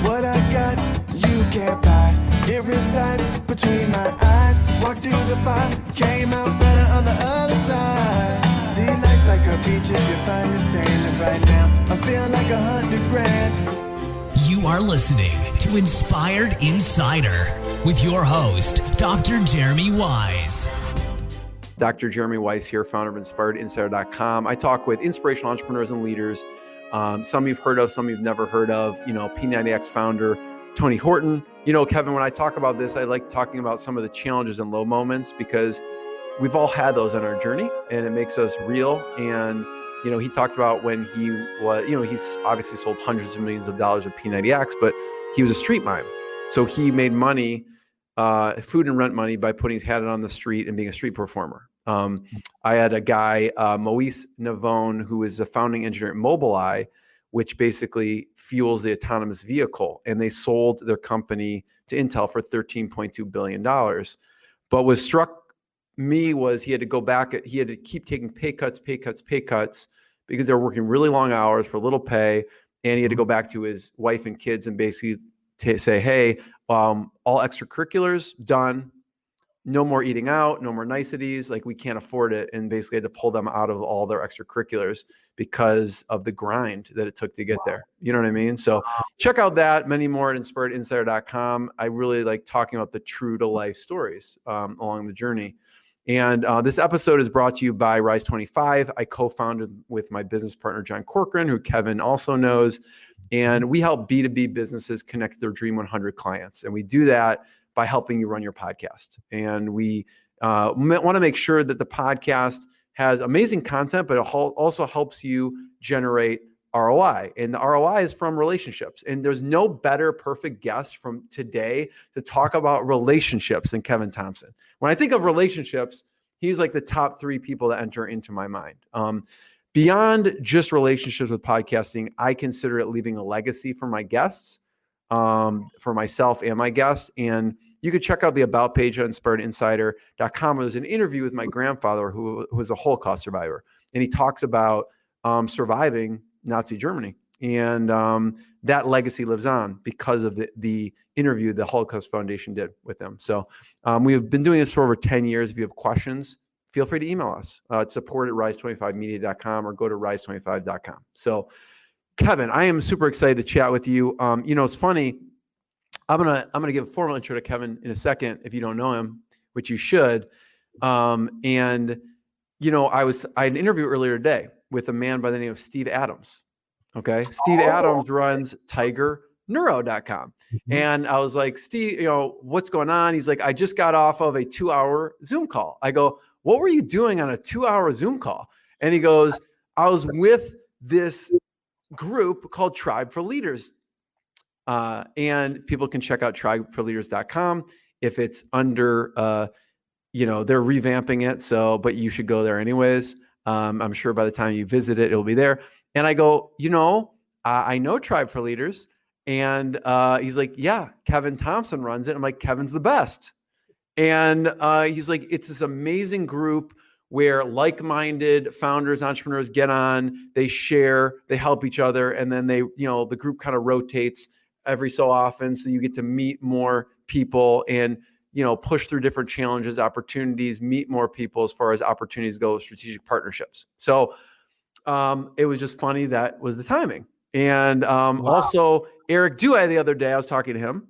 What I got, you can't buy. It resides between my eyes. Walked through the fire, came out better on the other side. See, life's like a beach if you find the sand. And right now, I feel like $100,000. You are listening to Inspired Insider with your host, Dr. Jeremy Wise. Dr. Jeremy Wise here, founder of InspiredInsider.com. I talk with inspirational entrepreneurs and leaders. Some you've heard of, some you've never heard of. P90X founder Tony Horton. Kevin, when I talk about this, I like talking about some of the challenges and low moments because we've all had those on our journey and it makes us real. And, he talked about when he was, he's obviously sold hundreds of millions of dollars of P90X, but he was a street mime. So he made money, food and rent money by putting his hat on the street and being a street performer. I had a guy, Moise Navone, who is the founding engineer at Mobileye, which basically fuels the autonomous vehicle. And they sold their company to Intel for $13.2 billion. But what struck me was he had to go back, he had to keep taking pay cuts, because they were working really long hours for little pay. And he had to go back to his wife and kids and basically say, hey, all extracurriculars done. No more eating out, no more niceties. Like we can't afford it. And basically had to pull them out of all their extracurriculars because of the grind that it took to get there. You know what I mean? So check out that, many more at InspiredInsider.com. I really like talking about the true to life stories along the journey. And this episode is brought to you by Rise 25. I co-founded with my business partner, John Corcoran, who Kevin also knows. And we help B2B businesses connect their Dream 100 clients. And we do that by helping you run your podcast. And we want to make sure that the podcast has amazing content, but it also helps you generate ROI. And the ROI is from relationships. And there's no better perfect guest from today to talk about relationships than Kevin Thompson. When I think of relationships, he's like the top 3 people that enter into my mind. Beyond just relationships with podcasting, I consider it leaving a legacy for my guests, for myself and my guests. And you can check out the About page on InspiredInsider.com. There's an interview with my grandfather who was a Holocaust survivor. And he talks about surviving Nazi Germany. And that legacy lives on because of the interview the Holocaust Foundation did with them. So we have been doing this for over 10 years. If you have questions, feel free to email us at support@rise25media.com or go to rise25.com. So Kevin, I am super excited to chat with you. It's funny. I'm gonna give a formal intro to Kevin in a second if you don't know him, which you should. I had an interview earlier today with a man by the name of Steve Adams. Okay, Steve Adams runs TigerNeuro.com, and I was like, Steve, what's going on? He's like, I just got off of a 2-hour Zoom call. I go, what were you doing on a 2-hour Zoom call? And he goes, I was with this group called Tribe for Leaders. And people can check out tribeforleaders.com if it's under, they're revamping it. So, but you should go there anyways. I'm sure by the time you visit it, it'll be there. And I go, I know Tribe for Leaders. And he's like, yeah, Kevin Thompson runs it. I'm like, Kevin's the best. And he's like, it's this amazing group where like-minded founders, entrepreneurs get on, they share, they help each other. And then the group kind of rotates every so often. So you get to meet more people and, push through different challenges, opportunities, meet more people as far as opportunities go, strategic partnerships. So it was just funny. That was the timing. And also Eric Duay the other day, I was talking to him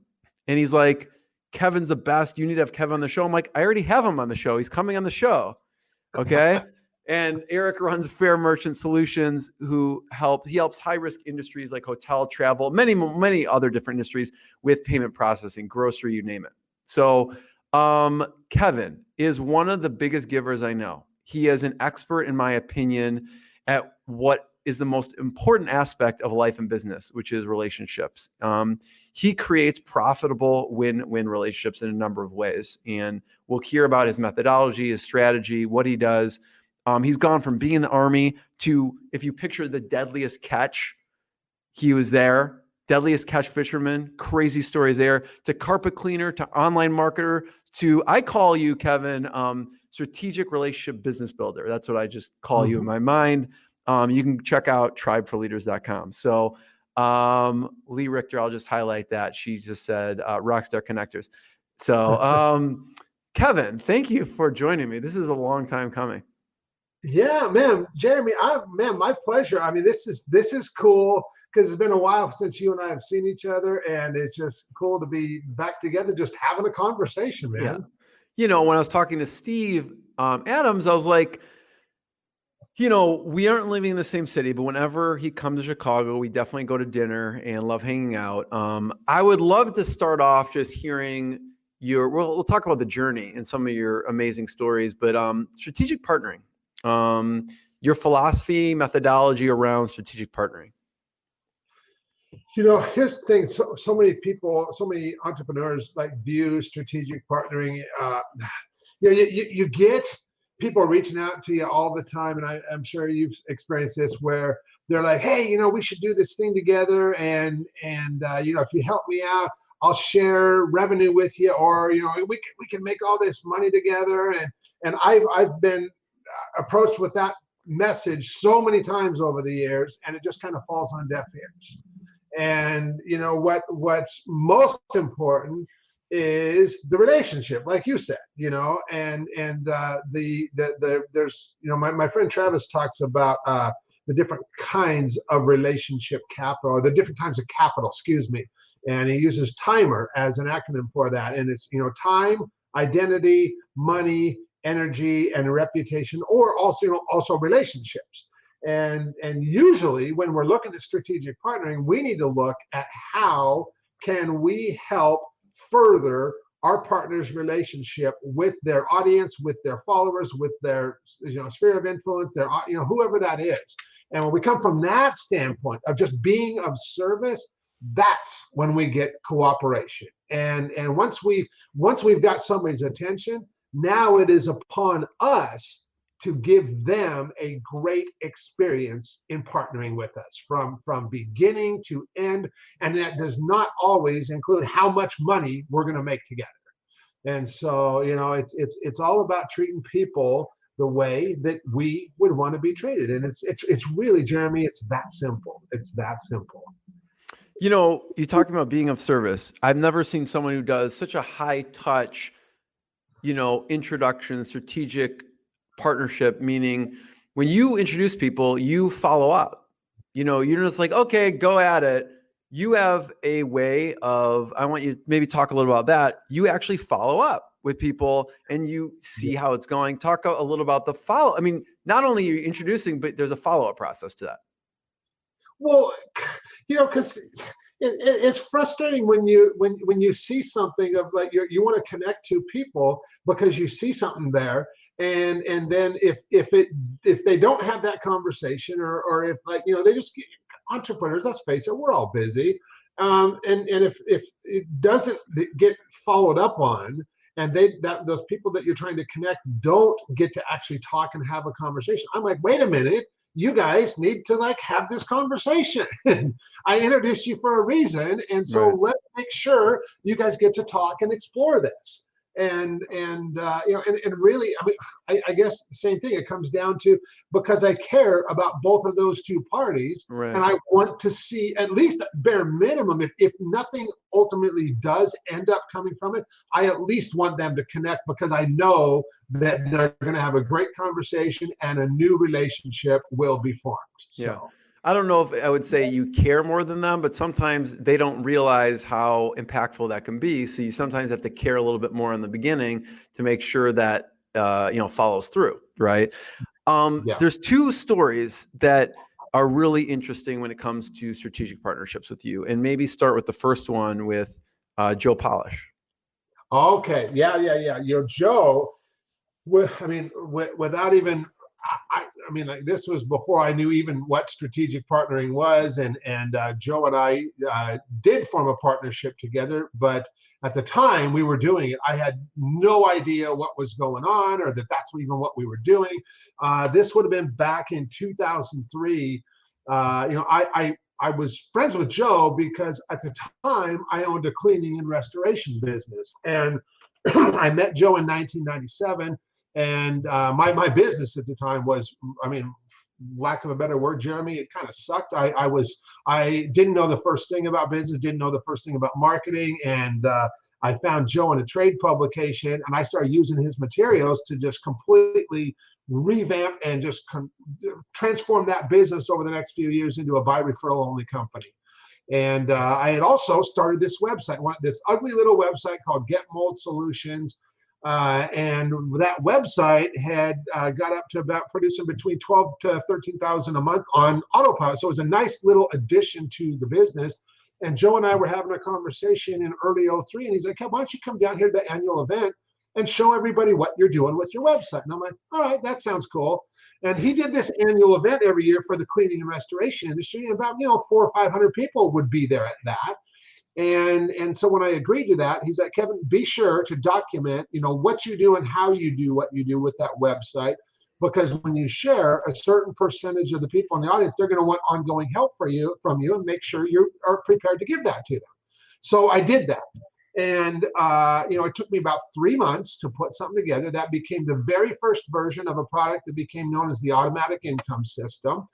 and he's like, Kevin's the best. You need to have Kevin on the show. I'm like, I already have him on the show. He's coming on the show. Okay. And Eric runs Fair Merchant Solutions, he helps high-risk industries like hotel, travel, many, many other different industries with payment processing, grocery, you name it. So Kevin is one of the biggest givers I know. He is an expert, in my opinion, at what is the most important aspect of life and business, which is relationships. He creates profitable win-win relationships in a number of ways. And we'll hear about his methodology, his strategy, what he does. He's gone from being in the Army to, if you picture the deadliest catch, he was there. Deadliest catch fisherman, crazy stories there, to carpet cleaner, to online marketer, to, I call you, Kevin, strategic relationship business builder. That's what I just call you in my mind. You can check out tribeforleaders.com. So Lee Richter, I'll just highlight that. She just said Rockstar Connectors. So Kevin, thank you for joining me. This is a long time coming. Yeah, man, Jeremy, my pleasure. I mean, this is cool because it's been a while since you and I have seen each other, and it's just cool to be back together, just having a conversation, man. Yeah. You know, when I was talking to Steve Adams, I was like, you know, we aren't living in the same city, but whenever he comes to Chicago, we definitely go to dinner and love hanging out. I would love to start off just hearing we'll talk about the journey and some of your amazing stories, but strategic partnering, your philosophy, methodology around strategic partnering. You know, here's the thing. So many people, so many entrepreneurs like view strategic partnering. You get people reaching out to you all the time, and I'm sure you've experienced this, where they're like, "Hey, you know, we should do this thing together, and you know, if you help me out, I'll share revenue with you, or you know, we can make all this money together." And I've been approached with that message so many times over the years, and it just kind of falls on deaf ears. And you know what's most important is the relationship, like you said, you know, and there's, you know, my friend Travis talks about the different kinds of relationship capital, or the different kinds of capital, excuse me, and he uses TIMER as an acronym for that, and it's, you know, time, identity, money, energy, and reputation, or also, you know, also relationships. And usually when we're looking at strategic partnering, we need to look at how can we help further our partner's relationship with their audience, with their followers, with their, you know, sphere of influence, their, you know, whoever that is. And when we come from that standpoint of just being of service, that's when we get cooperation. And once we've got somebody's attention, now it is upon us to give them a great experience in partnering with us from beginning to end. And that does not always include how much money we're going to make together. And so, you know, it's all about treating people the way that we would want to be treated. And it's really, Jeremy, it's that simple. It's that simple. You know, you're talking about being of service. I've never seen someone who does such a high touch, you know, introduction, strategic partnership, meaning when you introduce people, you follow up. You know, you're just like, okay, go at it. You have a way of, I want you to maybe talk a little about that. You actually follow up with people and you see how it's going. Talk a little about the follow. I mean, not only are you introducing, but there's a follow-up process to that. Well, you know, because it's frustrating when you see something of like you want to connect to people because you see something there, and then if they don't have that conversation, or if, like, you know, they just, entrepreneurs, let's face it, we're all busy, and if it doesn't get followed up on, and those people that you're trying to connect don't get to actually talk and have a conversation, I'm like, wait a minute. You guys need to like have this conversation. I introduced you for a reason, and so right. Let's make sure you guys get to talk and explore this. And you know, and really, I mean, I guess the same thing. It comes down to, because I care about both of those two parties, right. And I want to see at least bare minimum. If nothing ultimately does end up coming from it, I at least want them to connect, because I know that they're going to have a great conversation and a new relationship will be formed. So. Yeah. I don't know if I would say you care more than them, but sometimes they don't realize how impactful that can be. So you sometimes have to care a little bit more in the beginning to make sure that, you know, follows through, right? Yeah. There's two stories that are really interesting when it comes to strategic partnerships with you, and maybe start with the first one with Joe Polish. Okay. Yeah. You know, Joe, I mean, without even, I mean, like, this was before I knew even what strategic partnering was, and Joe and I did form a partnership together, but at the time we were doing it, I had no idea what was going on, or that's even what we were doing. This would have been back in 2003. You know, I was friends with Joe because at the time I owned a cleaning and restoration business, and I met Joe in 1997. And my business at the time was, I mean, lack of a better word, Jeremy, it kind of sucked. I didn't know the first thing about business, didn't know the first thing about marketing. And I found Joe in a trade publication, and I started using his materials to just completely revamp and just transform that business over the next few years into a by referral only company. And I had also started this website, this ugly little website called Get Mold Solutions. And that website had got up to about producing between 12 to 13,000 a month on autopilot. So it was a nice little addition to the business. And Joe and I were having a conversation in early '03, and he's like, hey, why don't you come down here to the annual event and show everybody what you're doing with your website? And I'm like, all right, that sounds cool. And he did this annual event every year for the cleaning and restoration industry, and about 400 or 500 people would be there at that. And so when I agreed to that, he's like, Kevin, be sure to document, what you do and how you do what you do with that website, because when you share, a certain percentage of the people in the audience, they're going to want ongoing help from you, and make sure you are prepared to give that to them. So I did that. And, it took me about 3 months to put something together. That became the very first version of a product that became known as the automatic income system.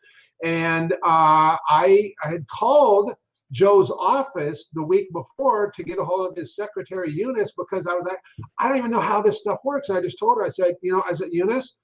And I had called Joe's office the week before to get a hold of his secretary, Eunice, because I was like, I don't even know how this stuff works. And I just told her, I said, Eunice,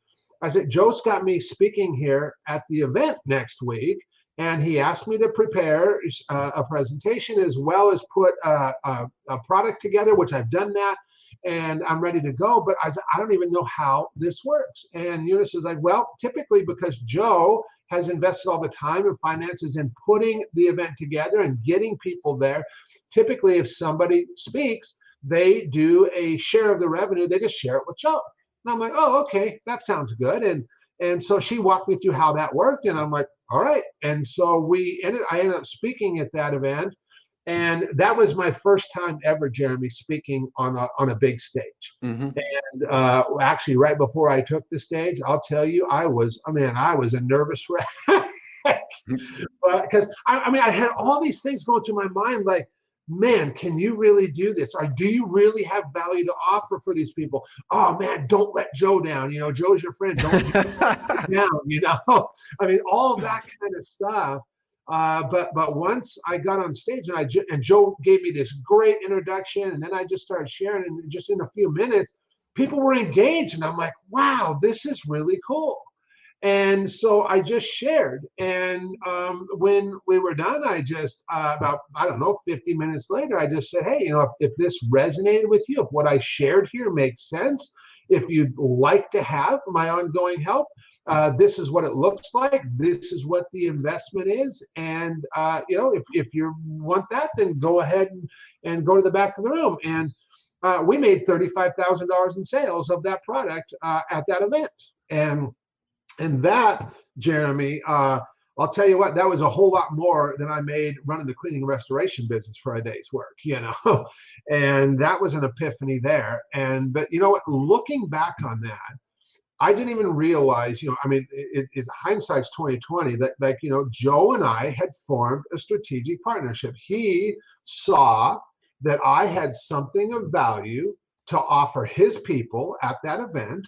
Joe's got me speaking here at the event next week. And he asked me to prepare a presentation as well as put a product together, which I've done that. And I'm ready to go. But I said, I don't even know how this works. And Eunice is like, well, typically because Joe has invested all the time and finances in putting the event together and getting people there. Typically, if somebody speaks, they do a share of the revenue. They just share it with Joe. And I'm like, oh, okay, that sounds good. And so she walked me through how that worked. And I'm like, all right. And so I ended up speaking at that event. And that was my first time ever, Jeremy, speaking on a big stage. Mm-hmm. And actually, right before I took the stage, I'll tell you, I was a nervous wreck. Because I had all these things going through my mind, like, man, can you really do this? Or do you really have value to offer for these people? Oh man, don't let Joe down. Joe's your friend. Don't let him down. All that kind of stuff. But once I got on stage and Joe gave me this great introduction, and then I just started sharing, and just in a few minutes, people were engaged, and I'm like, wow, this is really cool. And so I just shared, and when we were done, I just about 50 minutes later, I just said, hey, if this resonated with you, if what I shared here makes sense, if you'd like to have my ongoing help, this is what it looks like. This is what the investment is. And, if you want that, then go ahead and go to the back of the room. And we made $35,000 in sales of that product at that event. And that, Jeremy, I'll tell you what, that was a whole lot more than I made running the cleaning and restoration business for a day's work, and that was an epiphany there. But you know what, looking back on that, I didn't even realize, hindsight's 2020, that, Joe and I had formed a strategic partnership. He saw that I had something of value to offer his people at that event.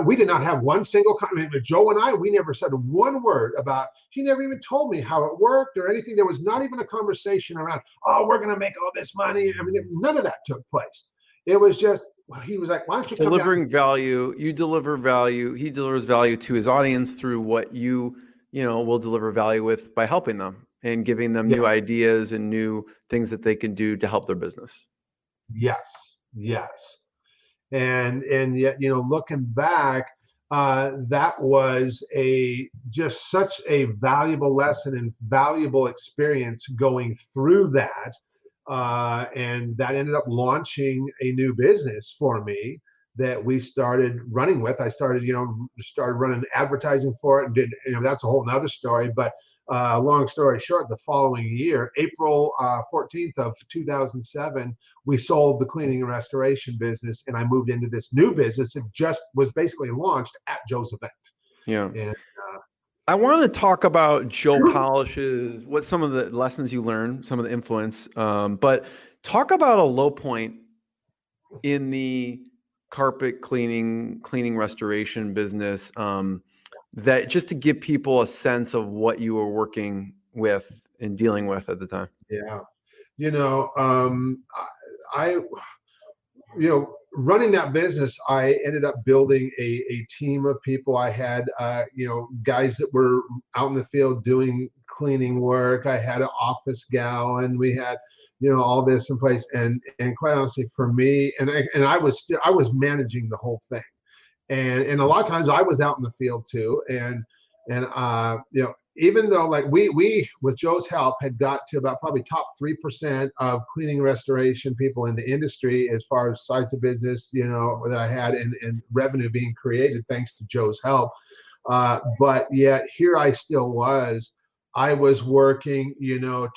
We did not have one single comment. Joe and I, we never said one word about, he never even told me how it worked or anything. There was not even a conversation around, oh, we're going to make all this money. None of that took place. It was just, he was like, why don't you come delivering value? You deliver value. He delivers value to his audience through what you will deliver value with by helping them and giving them new ideas and new things that they can do to help their business. Yes. And yet, looking back, that was just such a valuable lesson and valuable experience going through that. And that ended up launching a new business for me that we started running with. I started running advertising for it and did, that's a whole nother story. But long story short, the following year, April 14th of 2007, we sold the cleaning and restoration business, and I moved into this new business. It just was basically launched at Joe's event. Yeah. And, I want to talk about Joe Polish's, what some of the lessons you learned, some of the influence, but talk about a low point in the carpet cleaning restoration business. that just to give people a sense of what you were working with and dealing with at the time? Yeah. You know, I running that business, I ended up building a team of people. I had, guys that were out in the field doing cleaning work. I had an office gal, and we had, all this in place. And quite honestly, for me, and I was managing the whole thing. And a lot of times I was out in the field too. And even though like we with Joe's help had got to about probably top 3% of cleaning restoration people in the industry as far as size of business, that I had and revenue being created thanks to Joe's help. But yet here I still was. I was working,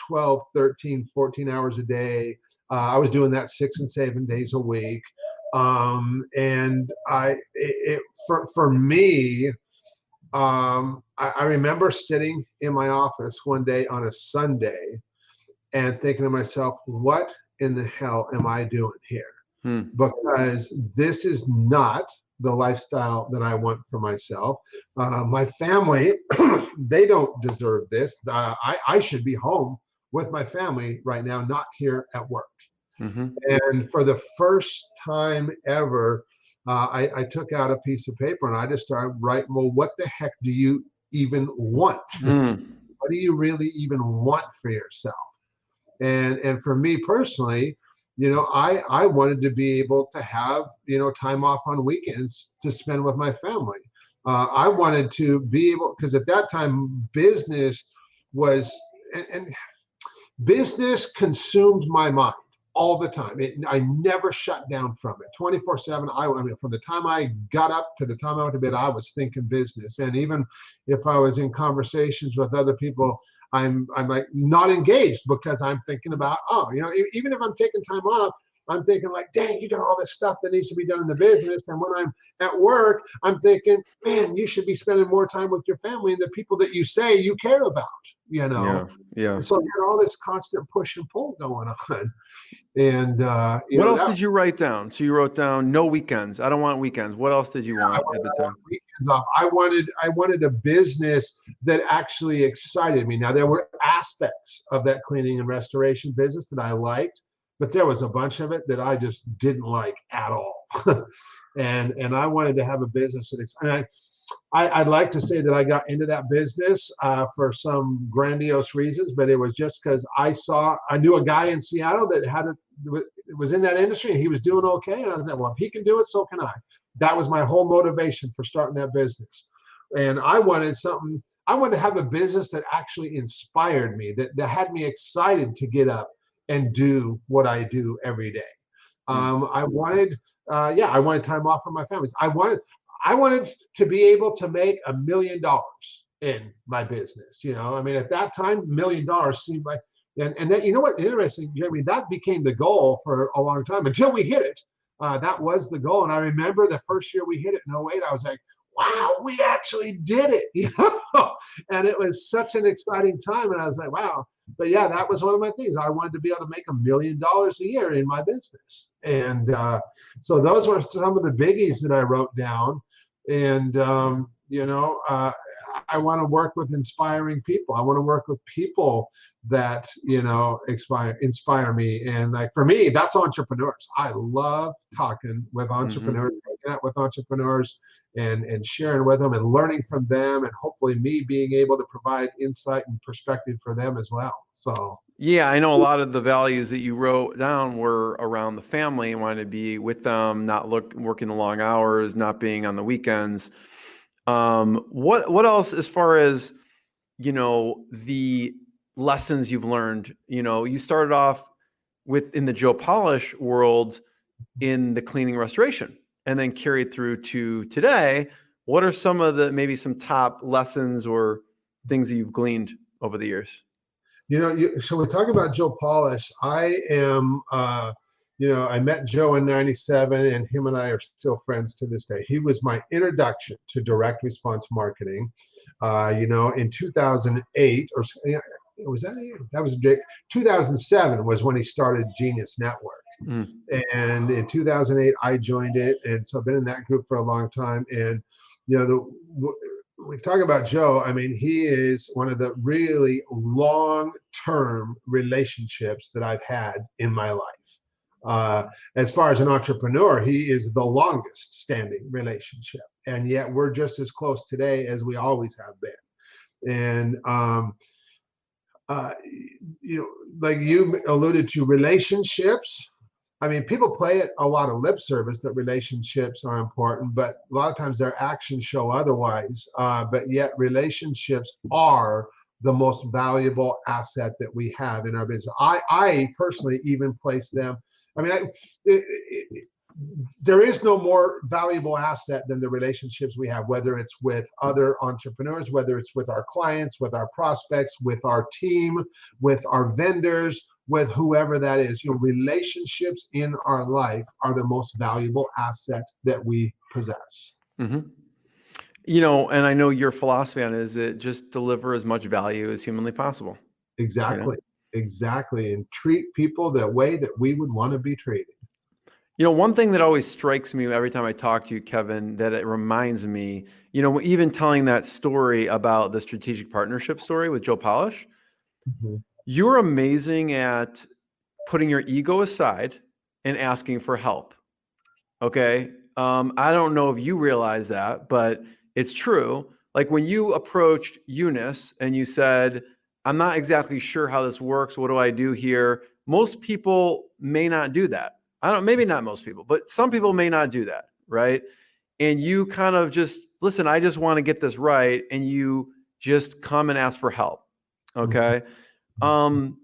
12, 13, 14 hours a day. I was doing that 6 and 7 days a week. And for me, I remember sitting in my office one day on a Sunday and thinking to myself, what in the hell am I doing here? Because this is not the lifestyle that I want for myself. My family, they don't deserve this. I should be home with my family right now, not here at work. Mm-hmm. And for the first time ever, I took out a piece of paper and I just started writing, well, what the heck do you even want? What do you really even want for yourself? And for me personally, I wanted to be able to have, time off on weekends to spend with my family. I wanted to be able, because at that time, business was, and business consumed my mind all the time. I never shut down from it. 24/7. I mean, from the time I got up to the time I went to bed, I was thinking business. And even if I was in conversations with other people, I'm like not engaged because I'm thinking about, even if I'm taking time off, I'm thinking like, dang, you got all this stuff that needs to be done in the business. And when I'm at work, I'm thinking, man, you should be spending more time with your family and the people that you say you care about, Yeah. So you got all this constant push and pull going on. And what else did you write down? So you wrote down no weekends. I don't want weekends. What else did you want at the time? Weekends off. I wanted a business that actually excited me. Now there were aspects of that cleaning and restoration business that I liked, but there was a bunch of it that I just didn't like at all. and I wanted to have a business that I'd like to say that I got into that business for some grandiose reasons, but it was just because I knew a guy in Seattle that was in that industry and he was doing okay. And I was like, well, if he can do it, so can I. That was my whole motivation for starting that business. And I wanted to have a business that actually inspired me, that had me excited to get up and do what I do every day. I wanted time off from my family. I wanted to be able to make $1 million in my business. At that time, $1 million seemed like, and that, what, interesting, Jeremy, that became the goal for a long time until we hit it. That was the goal. And I remember the first year we hit it in 2008, I was like, wow, we actually did it, and it was such an exciting time. And I was like, wow. But yeah, that was one of my things. I wanted to be able to make $1 million a year in my business. And so those were some of the biggies that I wrote down. And, I want to work with inspiring people. I want to work with people that, inspire me. And like, for me, that's entrepreneurs. I love talking with entrepreneurs, hanging out with entrepreneurs and sharing with them and learning from them. And hopefully me being able to provide insight and perspective for them as well. So. Yeah, I know a lot of the values that you wrote down were around the family and wanting to be with them, not working the long hours, not being on the weekends. What else as far as, the lessons you've learned? You started off in the Joe Polish world in the cleaning restoration and then carried through to today. What are some of maybe some top lessons or things that you've gleaned over the years? So we're talking about Joe Polish. I am, I met Joe in '97 and him and I are still friends to this day. He was my introduction to direct response marketing. In 2008, or was that a year? That was 2007 was when he started Genius Network. And in 2008, I joined it. And so I've been in that group for a long time. And, we talk about Joe. I mean, he is one of the really long-term relationships that I've had in my life. As far as an entrepreneur, he is the longest standing relationship. And yet we're just as close today as we always have been. And, like you alluded to, relationships. I mean, people play it a lot of lip service that relationships are important, but a lot of times their actions show otherwise. But yet relationships are the most valuable asset that we have in our business. I personally even place them. I mean, there is no more valuable asset than the relationships we have, whether it's with other entrepreneurs, whether it's with our clients, with our prospects, with our team, with our vendors, with whoever that is. Relationships in our life are the most valuable asset that we possess. Mm-hmm. And I know your philosophy on it is that just deliver as much value as humanly possible. Exactly. Exactly. And treat people the way that we would want to be treated. One thing that always strikes me every time I talk to you, Kevin, that it reminds me, even telling that story about the strategic partnership story with Joe Polish, Mm-hmm. you're amazing at putting your ego aside and asking for help. Okay. I don't know if you realize that, but it's true. Like when you approached Eunice and you said, I'm not exactly sure how this works. What do I do here? Most people may not do that. Maybe not most people, but some people may not do that. Right. And you kind of just listen, I just want to get this right. And you just come and ask for help. Okay. And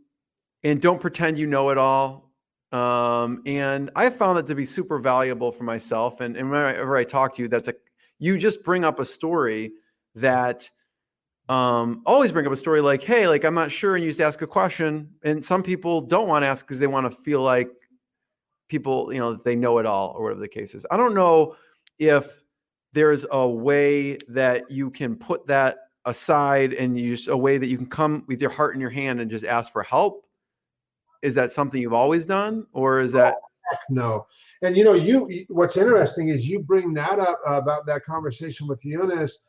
don't pretend you know it all. And I found that to be super valuable for myself. And whenever I talk to you, you just bring up a story that always bring up a story like, hey, like, I'm not sure. And you just ask a question. And some people don't want to ask because they want to feel like people, they know it all or whatever the case is. I don't know if there's a way that you can put that aside and use a way that you can come with your heart in your hand and just ask for help. Is that something you've always done, or is that? No. And what's interesting is you bring that up about that conversation with Eunice,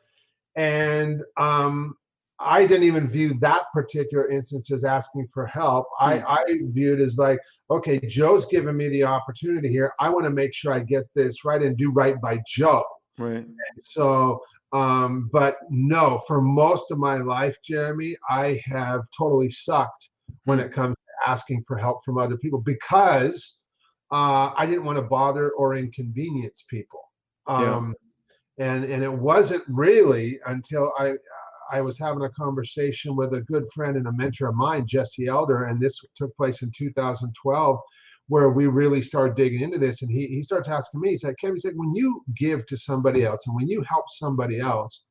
and I didn't even view that particular instance as asking for help. I viewed it as like, okay, Joe's given me the opportunity here. I want to make sure I get this right and do right by Joe. Right. And so, but no, for most of my life, Jeremy, I have totally sucked when it comes to asking for help from other people because I didn't want to bother or inconvenience people. And it wasn't really until I was having a conversation with a good friend and a mentor of mine, Jesse Elder, and this took place in 2012, where we really started digging into this. And he starts asking me, he said, Kevin, when you give to somebody else and when you help somebody else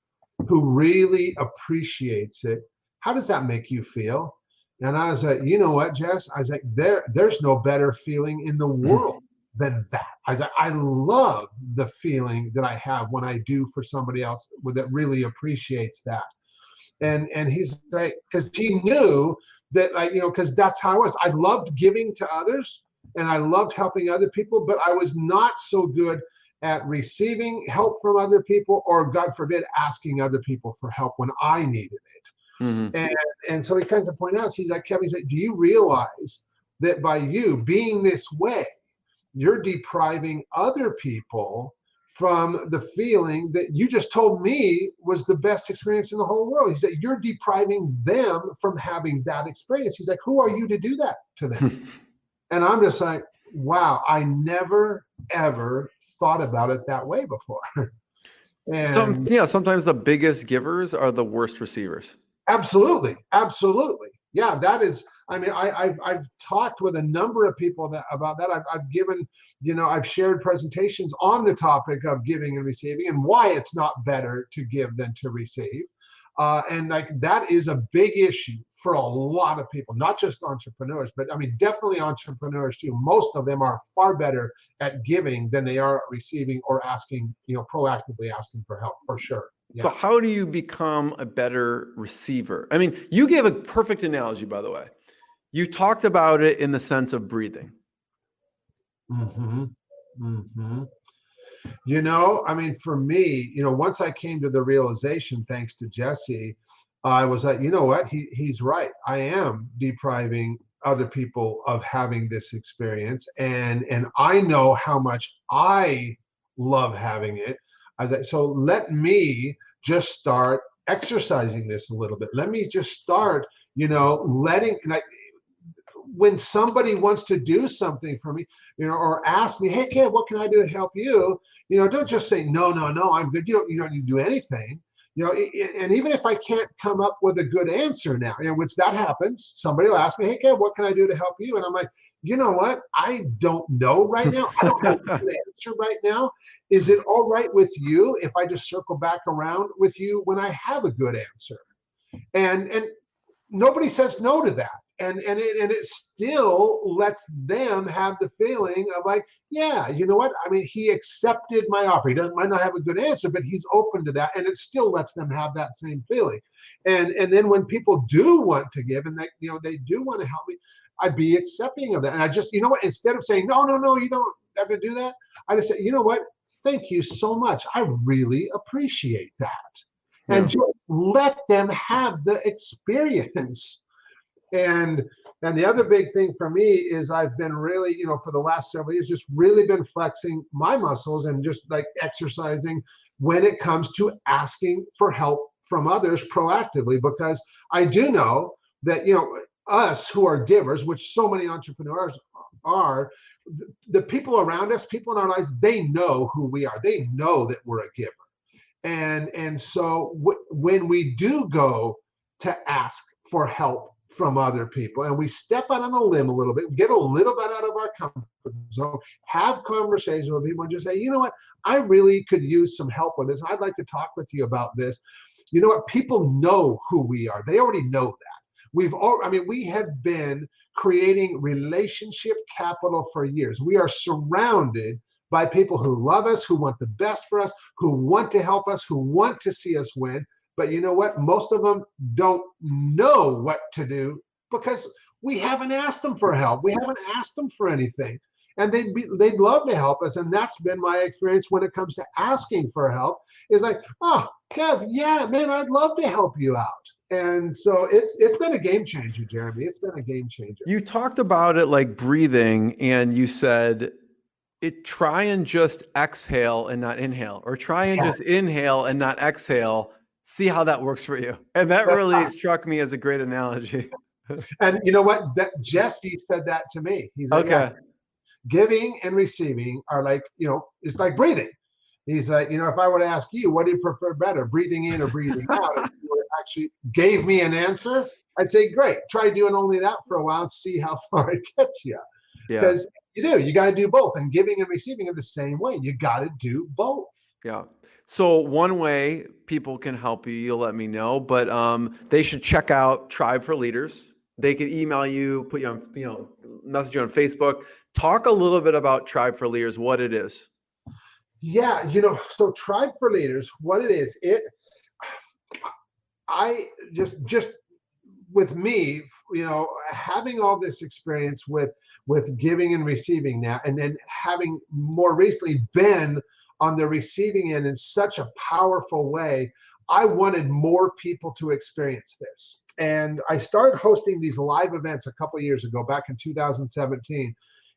who really appreciates it, how does that make you feel? And I was like, you know what, Jess? I was like, there's no better feeling in the world than that. I was like, I love the feeling that I have when I do for somebody else that really appreciates that. And he's like, because he knew that, because that's how I was. I loved giving to others and I loved helping other people, but I was not so good at receiving help from other people, or God forbid, asking other people for help when I needed it. Mm-hmm. And so he kind of pointed out, he's like, Kevin, he's like, do you realize that by you being this way, you're depriving other people from the feeling that you just told me was the best experience in the whole world? He said, you're depriving them from having that experience. He's like, who are you to do that to them? And I'm just like, wow, I never, ever thought about it that way before. And sometimes the biggest givers are the worst receivers. Absolutely. Absolutely. Yeah, that is, I've talked with a number of people about that. I've given, I've shared presentations on the topic of giving and receiving and why it's not better to give than to receive. And that is a big issue for a lot of people, not just entrepreneurs, but definitely entrepreneurs too. Most of them are far better at giving than they are at receiving or asking, proactively asking for help, for sure. Yeah. So how do you become a better receiver? You gave a perfect analogy, by the way. You talked about it in the sense of breathing. Mm-hmm. Mm-hmm. I mean, for me, once I came to the realization, thanks to Jesse, I was like, you know what? He's right. I am depriving other people of having this experience, and I know how much I love having it. I was like, so let me just start exercising this a little bit. Let me just start, letting, like, when somebody wants to do something for me, or ask me, hey, Kev, what can I do to help you? Don't just say, no, I'm good. You don't need to do anything. And even if I can't come up with a good answer now, which that happens, somebody will ask me, hey, Kev, what can I do to help you? And I'm like, you know what? I don't know right now. I don't have a good answer right now. Is it all right with you if I just circle back around with you when I have a good answer? And nobody says no to that. And it still lets them have the feeling of like, yeah, you know what? I mean, he accepted my offer. He might not have a good answer, but he's open to that. And it still lets them have that same feeling. And then when people do want to give and they do want to help me, I'd be accepting of that. And I just, instead of saying, no, you don't have to do that, I just say, you know what? Thank you so much. I really appreciate that. Yeah. And just let them have the experience. And the other big thing for me is I've been really, for the last several years, just really been flexing my muscles and just like exercising when it comes to asking for help from others proactively, because I do know that, us who are givers, which so many entrepreneurs are, the people around us, people in our lives, they know who we are. They know that we're a giver. And so when we do go to ask for help from other people, and we step out on a limb a little bit, get a little bit out of our comfort zone, have conversations with people, and just say, you know what, I really could use some help with this. I'd like to talk with you about this. You know what? People know who we are. They already know that. We have been creating relationship capital for years. We are surrounded by people who love us, who want the best for us, who want to help us, who want to see us win. But you know what? Most of them don't know what to do because we haven't asked them for help. We haven't asked them for anything. And they'd love to help us. And that's been my experience when it comes to asking for help. Is like, oh, Kev, yeah, man, I'd love to help you out. And so it's been a game changer, Jeremy. It's been a game changer. You talked about it like breathing, and you said, try and just exhale and not inhale, or try and just inhale and not exhale. See how that works for you. And that really struck me as a great analogy. And you know what? That Jesse said that to me. He's like, okay. Yeah, giving and receiving are like, it's like breathing. He's like, if I were to ask you, what do you prefer better, breathing in or breathing out? If you actually gave me an answer, I'd say, great. Try doing only that for a while and see how far it gets you. Because you got to do both. And giving and receiving are the same way. You got to do both. Yeah. So one way people can help you, you'll let me know, but they should check out Tribe for Leaders. They can email you, put you on, message you on Facebook. Talk a little bit about Tribe for Leaders, what it is. Yeah, so Tribe for Leaders, what it is, I just with me, having all this experience with giving and receiving now, and then having more recently been on the receiving end in such a powerful way, I wanted more people to experience this. And I started hosting these live events a couple of years ago, back in 2017.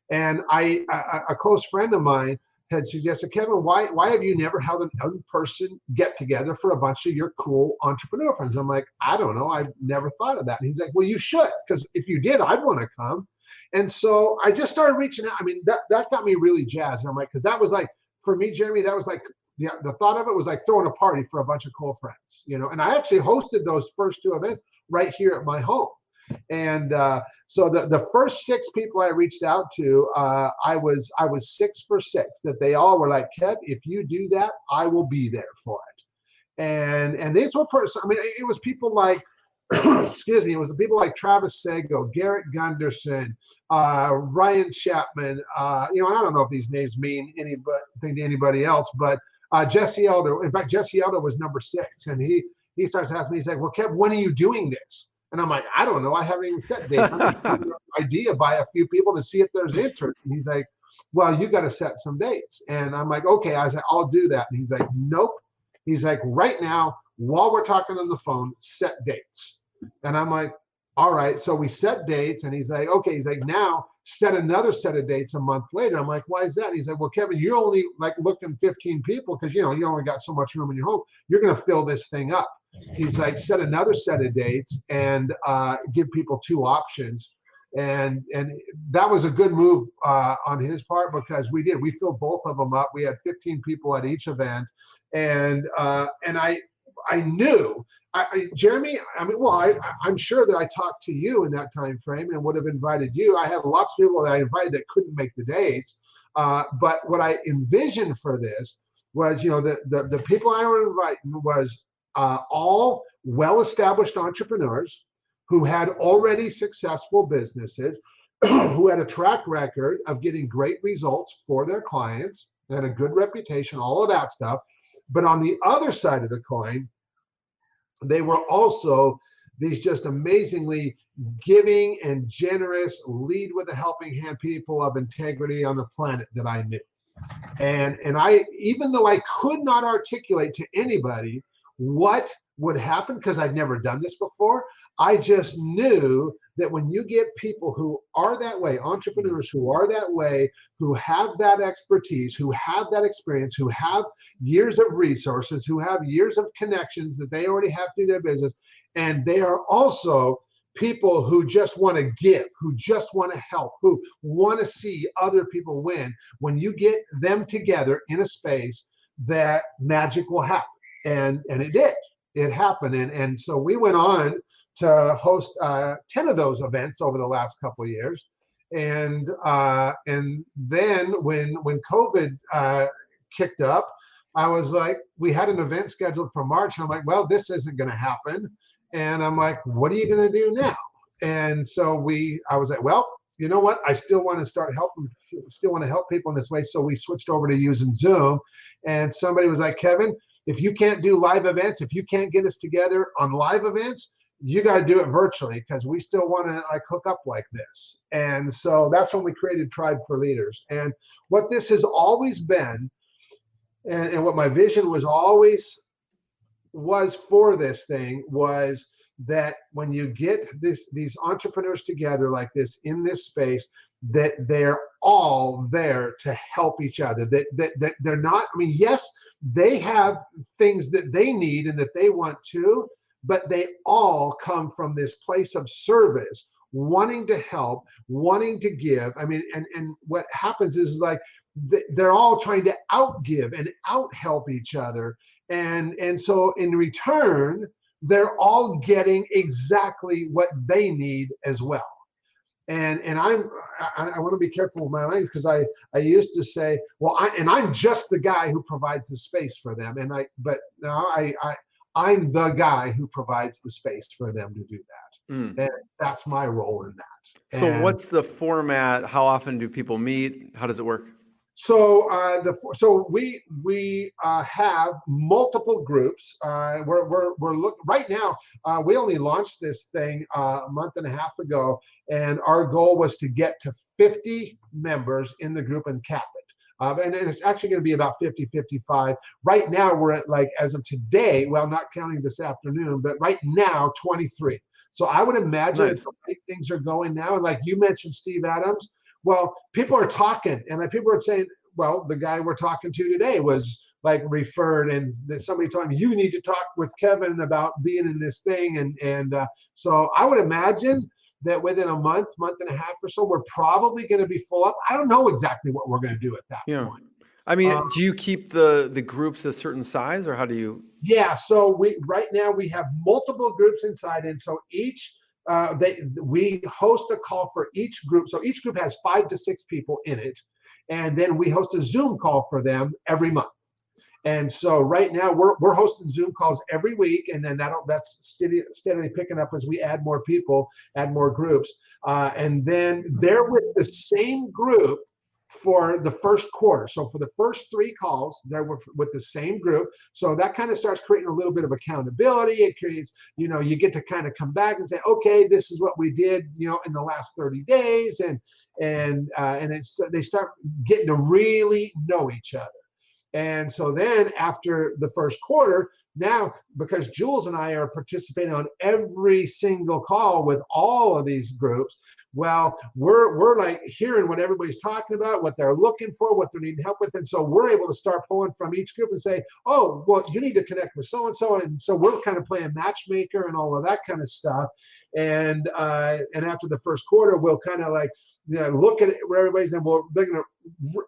And a close friend of mine had suggested, Kevin, why have you never held an in-person get-together for a bunch of your cool entrepreneur friends? I'm like, I don't know. I've never thought of that. And he's like, well, you should, because if you did, I'd want to come. And so I just started reaching out. I mean, that got me really jazzed. And I'm like, because that was like, for me, Jeremy, that was like, the thought of it was like throwing a party for a bunch of cool friends, and I actually hosted those first two events right here at my home. And so the first 6 people I reached out to, I was 6 for 6, that they all were like, Kev, if you do that, I will be there for it. And these were it was people like, excuse me, it was the people like Travis Sago, Garrett Gunderson, Ryan Chapman, I don't know if these names mean anything to anybody else, but Jesse Elder. In fact, Jesse Elder was number 6, and he starts asking me, he's like, well, Kev, when are you doing this? And I'm like, I don't know. I haven't even set dates. I'm just giving an idea by a few people to see if there's interest. And he's like, well, you got to set some dates. And I'm like, okay. I was like, I'll do that. And he's like, nope. He's like, right now, while we're talking on the phone, set dates. And I'm like, all right. So we set dates, and he's like, okay. He's like, now set another set of dates a month later. I'm like, why is that? He's like, well, Kevin, you're only like looking 15 people because, you know, you only got so much room in your home. You're going to fill this thing up. He's like, set another set of dates and give people 2 options. And that was a good move on his part, because we filled both of them up. We had 15 people at each event. And I knew, Jeremy, I mean, well, I'm sure that I talked to you in that time frame and would have invited you. I had lots of people that I invited that couldn't make the dates. But what I envisioned for this was, you know, the people I were inviting was all well-established entrepreneurs who had already successful businesses, who had a track record of getting great results for their clients, and a good reputation, all of that stuff. But on the other side of the coin, they were also these just amazingly giving and generous, lead with a helping hand people of integrity on the planet that I knew. And I, even though I could not articulate to anybody what would happen, because I'd never done this before, I just knew that when you get people who are that way, entrepreneurs who are that way, who have that expertise, who have that experience, who have years of resources, who have years of connections that they already have through their business, and they are also people who just want to give, who just want to help, who want to see other people win. When you get them together in a space, that magic will happen. And it did. It happened. And so we went on to host 10 of those events over the last couple of years. And then when COVID kicked up, I was like, we had an event scheduled for March. And I'm like, well, this isn't going to happen. And I'm like, what are you going to do now? And so I was like, well, you know what? I still want to start helping, still want to help people in this way. So we switched over to using Zoom. And somebody was like, Kevin, if you can't do live events, if you can't get us together on live events, you got to do it virtually, because we still want to like hook up like this. And so that's when we created Tribe for Leaders. And what this has always been, and what my vision was always was for this thing, was that when you get these entrepreneurs together like this in this space, that they're all there to help each other, that they're not, I mean, yes, they have things that they need and that they want to, but they all come from this place of service, wanting to help, wanting to give. I mean, and what happens is like they're all trying to outgive and out-help each other. And so in return, they're all getting exactly what they need as well. And I want to be careful with my language, because I used to say, well, I'm just the guy who provides the space for them. But now I'm the guy who provides the space for them to do that. And that's my role in that. So what's the format? How often do people meet? How does it work? So we have multiple groups. We're looking right now. We only launched this thing a month and a half ago, and our goal was to get to 50 members in the group and cap it. And it's actually going to be about 50, 55. Right now, we're at, like, as of today, well, not counting this afternoon, but right now, 23. So I would imagine the way things are going now, and like you mentioned, Steve Adams, well, people are talking, and like people are saying, well, the guy we're talking to today was like referred, and somebody told me, you need to talk with Kevin about being in this thing. And so I would imagine that within a month and a half or so, we're probably going to be full up. I don't know exactly what we're going to do at that point. I mean, do you keep the groups a certain size, or how do you? Yeah, so right now we have multiple groups inside, and so each we host a call for each group. So each group has 5 to 6 people in it, and then we host a Zoom call for them every month. And so right now we're hosting Zoom calls every week, and then that's steadily picking up as we add more people, add more groups, and then they're with the same group for the first quarter. So for the first 3 calls, they were with the same group. So that kind of starts creating a little bit of accountability. It creates, you get to kind of come back and say, okay, this is what we did, in the last 30 days, and they start getting to really know each other. And so then after the first quarter, now, because Jules and I are participating on every single call with all of these groups, well, we're like hearing what everybody's talking about, what they're looking for, what they're needing help with. And so we're able to start pulling from each group and say, oh, well, you need to connect with so-and-so. And so we're kind of playing matchmaker and all of that kind of stuff. And after the first quarter, we'll kind of like, look at it where everybody's, and they're going to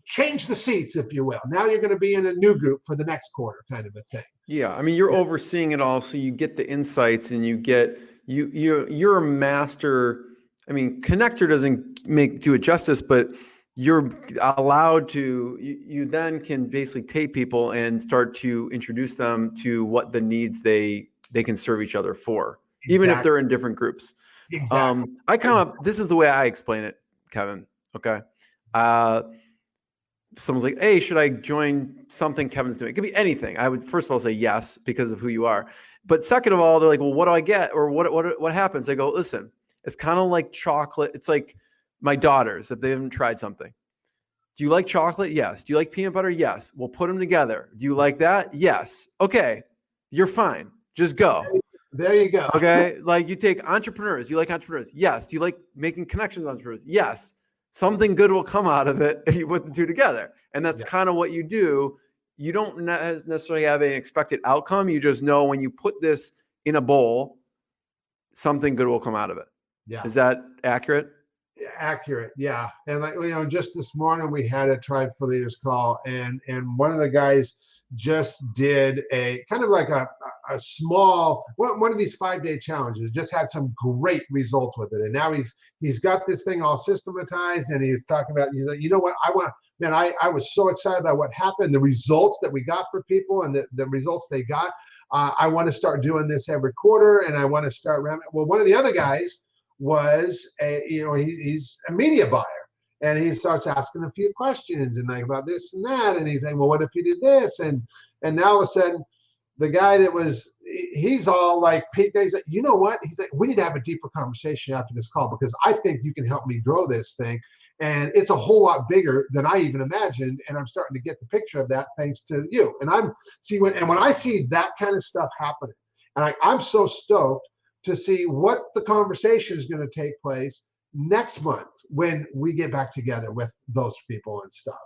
change the seats, if you will. Now you're going to be in a new group for the next quarter, kind of a thing. Yeah, I mean, you're overseeing it all, so you get the insights, and you get you're a master. I mean, connector doesn't do it justice, but you're allowed to. You then can basically take people and start to introduce them to what the needs they can serve each other for, even if they're in different groups. Exactly. This is the way I explain it, Kevin. Okay. Someone's like, hey, should I join something Kevin's doing? It could be anything. I would first of all say yes because of who you are. But second of all, they're like, well, what do I get? Or what happens? I go, listen, it's kind of like chocolate. It's like my daughters, if they haven't tried something. Do you like chocolate? Yes. Do you like peanut butter? Yes. We'll put them together. Do you like that? Yes. Okay. You're fine. Just go. There you go. Okay. Like you take entrepreneurs. You like entrepreneurs? Yes. Do you like making connections with entrepreneurs? Yes. Something good will come out of it if you put the two together. And that's kind of what you do. You don't necessarily have an expected outcome. You just know when you put this in a bowl, something good will come out of it. Yeah. Is that accurate? Accurate. Yeah. And like, just this morning we had a Tribe for Leaders call, and one of the guys just did a kind of like a small one of these 5-day challenges, just had some great results with it. And now he's got this thing all systematized, and he's talking about, he's like, you know what, I was so excited about what happened, the results that we got for people, and the results they got. I want to start doing this every quarter, and I want to start ramping. Well, one of the other guys was he's a media buyer. And he starts asking a few questions and like about this and that. And he's saying, well, what if you did this? And now all of a sudden, the guy he's all like, he's like, you know what? He's like, we need to have a deeper conversation after this call, because I think you can help me grow this thing. And it's a whole lot bigger than I even imagined. And I'm starting to get the picture of that thanks to you. And when I see that kind of stuff happening, and I'm so stoked to see what the conversation is going to take place next month when we get back together with those people and stuff,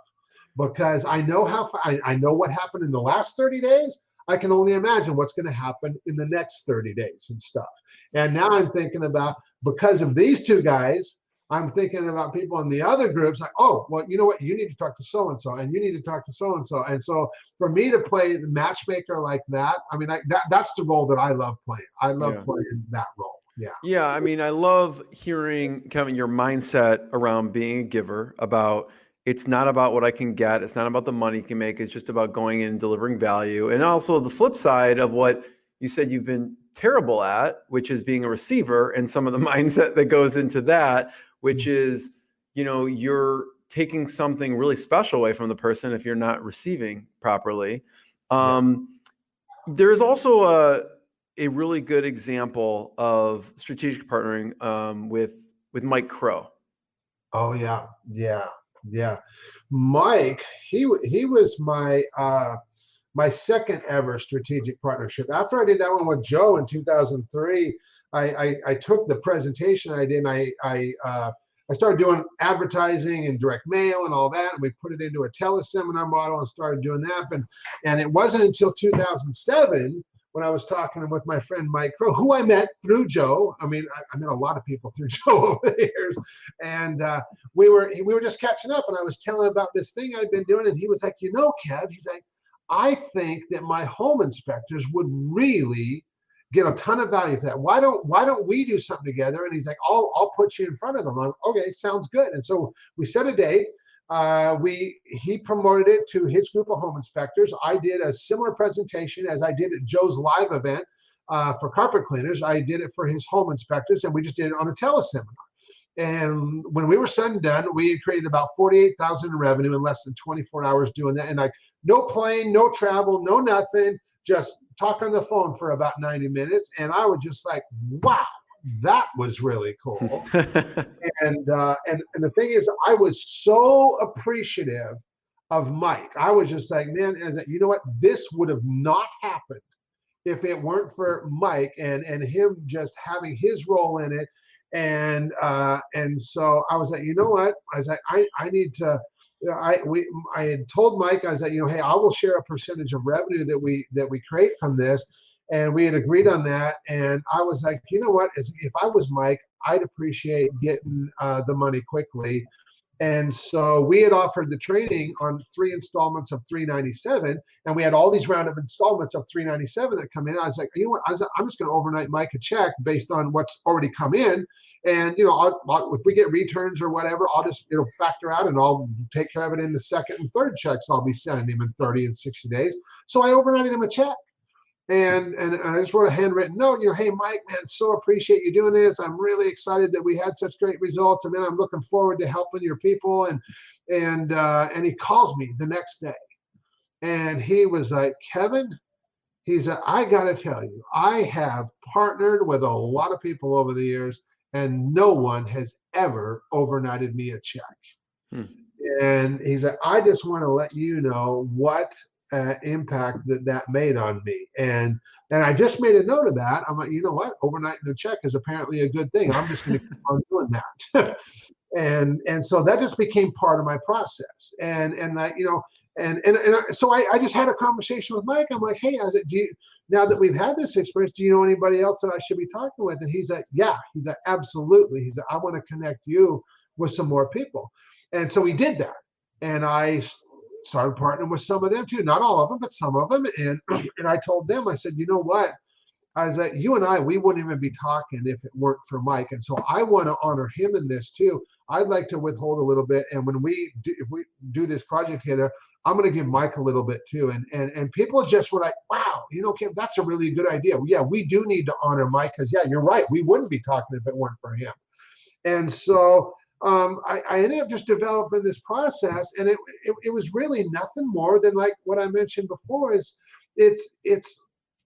because I know I know what happened in the last 30 days. I can only imagine what's going to happen in the next 30 days and stuff. And now I'm thinking about, because of these two guys, I'm thinking about people in the other groups, like, oh, well, you know what? You need to talk to so-and-so, and you need to talk to so-and-so. And so for me to play the matchmaker like that, I mean, that's the role that I love playing. I love playing that role. Yeah. Yeah. I mean, I love hearing, Kevin, your mindset around being a giver, about it's not about what I can get. It's not about the money you can make. It's just about going in and delivering value. And also the flip side of what you said you've been terrible at, which is being a receiver, and some of the mindset that goes into that, which is, you're taking something really special away from the person if you're not receiving properly. There's also a really good example of strategic partnering with Mike Crow. Oh yeah. Mike, he was my second ever strategic partnership. After I did that one with Joe in 2003, I took the presentation I did, and I started doing advertising and direct mail and all that, and we put it into a teleseminar model and started doing that. And it wasn't until 2007 when I was talking with my friend Mike Crow, who I met through Joe. I mean, I met a lot of people through Joe over the years, and we were just catching up, and I was telling him about this thing I'd been doing, and he was like, Kev, he's like, I think that my home inspectors would really get a ton of value for that. Why don't we do something together? And he's like, I'll put you in front of them. I'm like, okay, sounds good. And so we set a date. He promoted it to his group of home inspectors. I did a similar presentation as I did at Joe's live event for carpet cleaners. I did it for his home inspectors, and we just did it on a teleseminar. And when we were said and done, we had created about 48,000 in revenue in less than 24 hours doing that. And like no plane, no travel, no nothing, just talk on the phone for about 90 minutes. And I was just like, wow, that was really cool. And the thing is, I was so appreciative of Mike. I was just like, man, you know what? This would have not happened if it weren't for Mike and him just having his role in it. And so I was like, you know what? I was like, I need to. I had told Mike, I was like, hey, I will share a percentage of revenue that we create from this, and we had agreed on that. And I was like, you know what? If I was Mike, I'd appreciate getting the money quickly. And so we had offered the training on 3 installments of $397, and we had all these round of installments of $397 that come in. I was like, you know what? I'm just going to overnight Mike a check based on what's already come in, and if we get returns or whatever, it'll factor out, and I'll take care of it in the second and third checks I'll be sending him in 30 and 60 days. So I overnighted him a check. And I just wrote a handwritten note, hey, Mike, man, so appreciate you doing this. I'm really excited that we had such great results. And man, I'm looking forward to helping your people. And he calls me the next day. And he was like, Kevin, he said, I got to tell you, I have partnered with a lot of people over the years, and no one has ever overnighted me a check. And he said, I just want to let you know what impact that made on me. And I just made a note of that. I'm like, you know what? Overnight the check is apparently a good thing. I'm just going to keep on doing that. and so that just became part of my process. So I just had a conversation with Mike. I'm like, hey, I said, now that we've had this experience, do you know anybody else that I should be talking with? And he's like, yeah. He's like, absolutely. He's like, I want to connect you with some more people. And so we did that. And I started partnering with some of them too, not all of them, but some of them. And I told them, I said, you know what? I was like, you and I, we wouldn't even be talking if it weren't for Mike. And so I want to honor him in this too. I'd like to withhold a little bit. And if we do this project together, I'm going to give Mike a little bit too. And people just were like, wow, Kim, that's a really good idea. Yeah, we do need to honor Mike, because yeah, you're right. We wouldn't be talking if it weren't for him. And so I ended up just developing this process, and it was really nothing more than like what I mentioned before. Is it's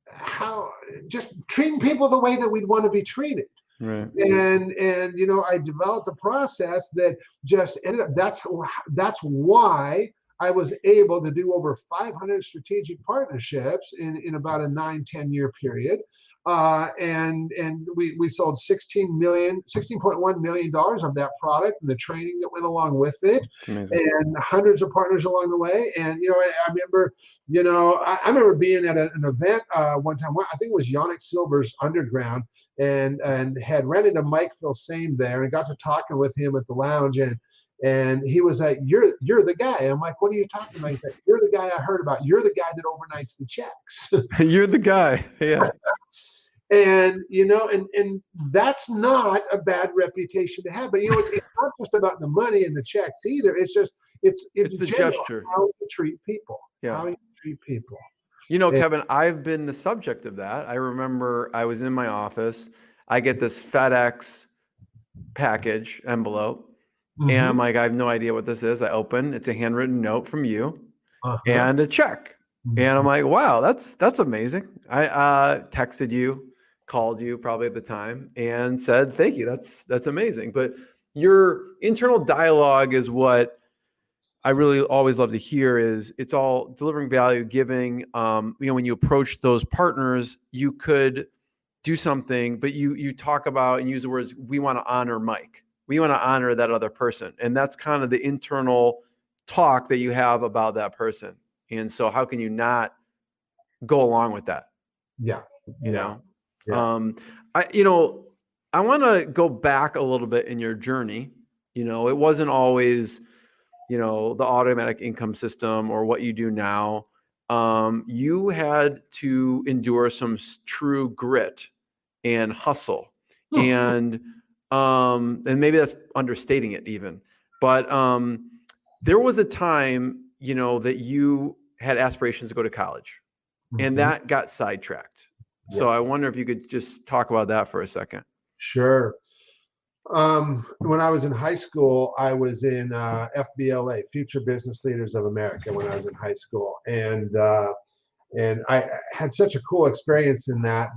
how just treating people the way that we'd want to be treated. Right. And I developed a process that just ended up. That's why I was able to do over 500 strategic partnerships in about a 9-10 year period. And we sold $16.1 million of that product and the training that went along with it, and hundreds of partners along the way. And I remember being at an event one time. I think it was Yannick Silver's Underground, and had rented a Mike Filsame there, and got to talking with him at the lounge. And he was like, you're the guy. I'm like, what are you talking about? He's like, you're the guy I heard about. You're the guy that overnights the checks. You're the guy. Yeah. And that's not a bad reputation to have. But it's not just about the money and the checks either. It's the gesture, how you treat people. Yeah. How you treat people. Kevin, I've been the subject of that. I remember I was in my office. I get this FedEx package envelope. Mm-hmm. And I'm like, I have no idea what this is. I open, it's a handwritten note from you and a check. Mm-hmm. And I'm like, wow, that's amazing. I texted you, called you probably at the time, and said, thank you. That's amazing. But your internal dialogue is what I really always love to hear. Is it's all delivering value, giving. When you approach those partners, you could do something, but you talk about and use the words, we want to honor Mike. We want to honor that other person. And that's kind of the internal talk that you have about that person. And so how can you not go along with that? Yeah. Yeah. I want to go back a little bit in your journey. It wasn't always, the automatic income system or what you do now. You had to endure some true grit and hustle. And maybe that's understating it even, but there was a time, that you had aspirations to go to college, and that got sidetracked. Yeah. So I wonder if you could just talk about that for a second. Sure. When I was in high school, I was in FBLA, Future Business Leaders of America, when I was in high school, and I had such a cool experience in that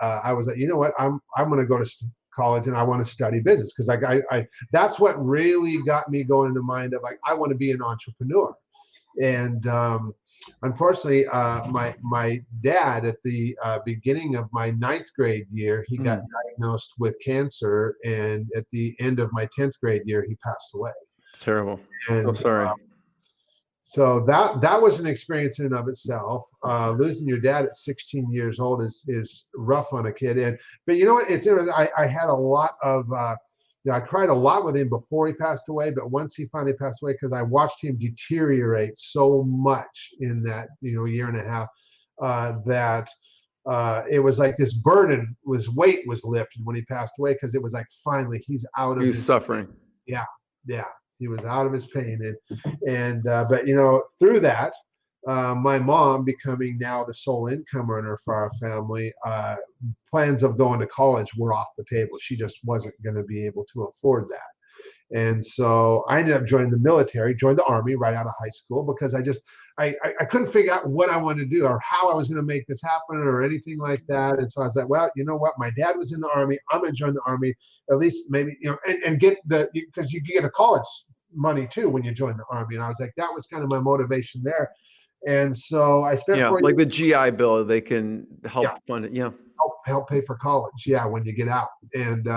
I was like, you know what, I'm going to go to college and I want to study business, because I that's what really got me going in the mind of like, I want to be an entrepreneur. And unfortunately, my dad, at the beginning of my 9th grade year, he got diagnosed with cancer, and at the end of my 10th grade year, he passed away. Terrible. And Oh, sorry. so that was an experience in and of itself. Losing your dad at 16 years old is rough on a kid. But you know what? I had a lot of I cried a lot with him before he passed away, but once he finally passed away, because I watched him deteriorate so much in that year and a half, that it was like this weight was lifted when he passed away, because it was like finally he's out of his suffering. Yeah. He was out of his pain, but through that, my mom becoming now the sole income earner for our family, plans of going to college were off the table. She just wasn't going to be able to afford that. And so I ended up joining the military, joined the Army right out of high school, because I couldn't figure out what I wanted to do or how I was going to make this happen or anything like that. And so I was like, well, you know what? My dad was in the Army. I'm going to join the Army, at least maybe, and get because you get a college money too when you join the Army. And I was like, that was kind of my motivation there. And so I spent like the GI Bill, they can help fund it. Yeah. Help pay for college. Yeah. When you get out. And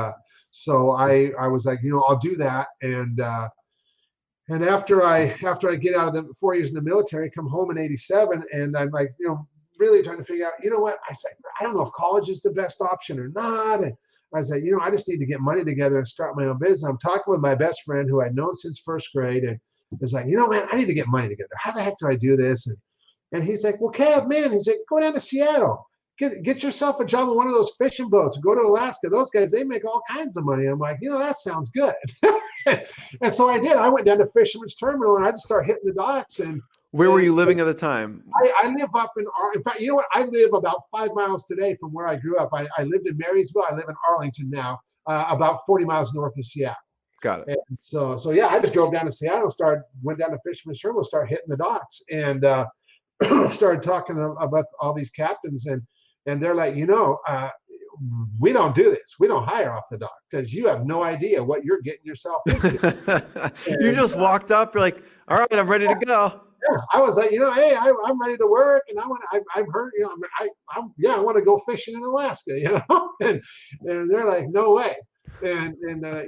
so I was like, I'll do that. And after I get out of the 4 years in the military, come home in 87, and I'm like, really trying to figure out, what, I said, I don't know if college is the best option or not. And I said, I just need to get money together and start my own business. I'm talking with my best friend who I'd known since 1st grade, and it's like, man, I need to get money together. How the heck do I do this? And he's like, well, Kev, man, he's like, go down to Seattle. Get yourself a job on one of those fishing boats. Go to Alaska. Those guys, they make all kinds of money. I'm like, that sounds good. And so I did. I went down to Fisherman's Terminal, and I just started hitting the docks. And where were you living at the time? I live up in fact, you know what? I live about 5 miles today from where I grew up. I lived in Marysville. I live in Arlington now, about 40 miles north of Seattle. Got it. And so yeah, I just drove down to Seattle, went down to Fisherman's Terminal, started hitting the docks, and started talking about all these captains, and they're like, we don't do this. We don't hire off the dock, because you have no idea what you're getting yourself into. You just walked up, you're like, all right, I'm ready to go. Yeah, I was like, hey, I'm ready to work, and I've heard, I want to go fishing in Alaska, and they're like, no way. And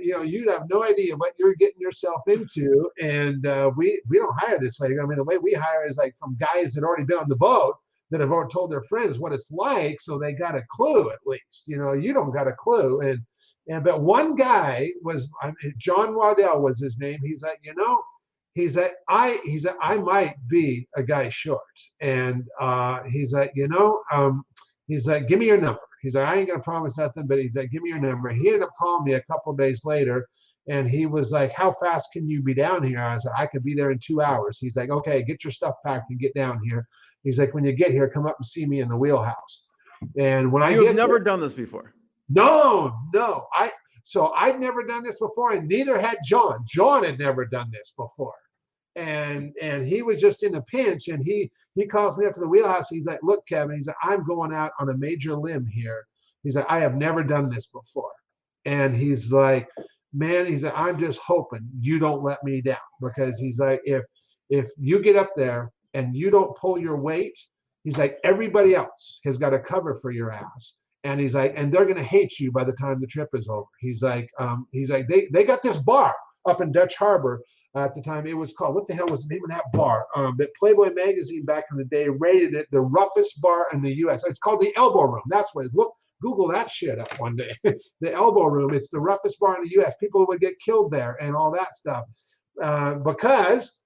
you'd have no idea what you're getting yourself into, and we don't hire this way. I mean, the way we hire is like from guys that already been on the boat, that have already told their friends what it's like, so they got a clue at least. You don't got a clue. But one guy was, John Waddell was his name. He's like, I might be a guy short, and he's like, he's like, give me your number. He's like, I ain't gonna promise nothing, but he's like, give me your number. He ended up calling me a couple of days later, and he was like, how fast can you be down here? I said, I could be there in 2 hours. He's like, okay, get your stuff packed and get down here. He's like, when you get here, come up and see me in the wheelhouse. And when You've never done this before? No. I'd never done this before, and neither had John. John had never done this before. And he was just in a pinch, and he calls me up to the wheelhouse. He's like, look, Kevin, he's like, I'm going out on a major limb here. He's like, I have never done this before. And he's like, man, he's like, I'm just hoping you don't let me down, because he's like, if you get up there and you don't pull your weight, he's like, everybody else has got a cover for your ass. And he's like, and they're going to hate you by the time the trip is over. He's like, they got this bar up in Dutch Harbor. At the time, it was called, what the hell was the name of that bar? But Playboy magazine back in the day rated it the roughest bar in the U.S. It's called the Elbow Room. That's what it is. Look, Google that shit up one day. The Elbow Room. It's the roughest bar in the U.S. People would get killed there and all that stuff, because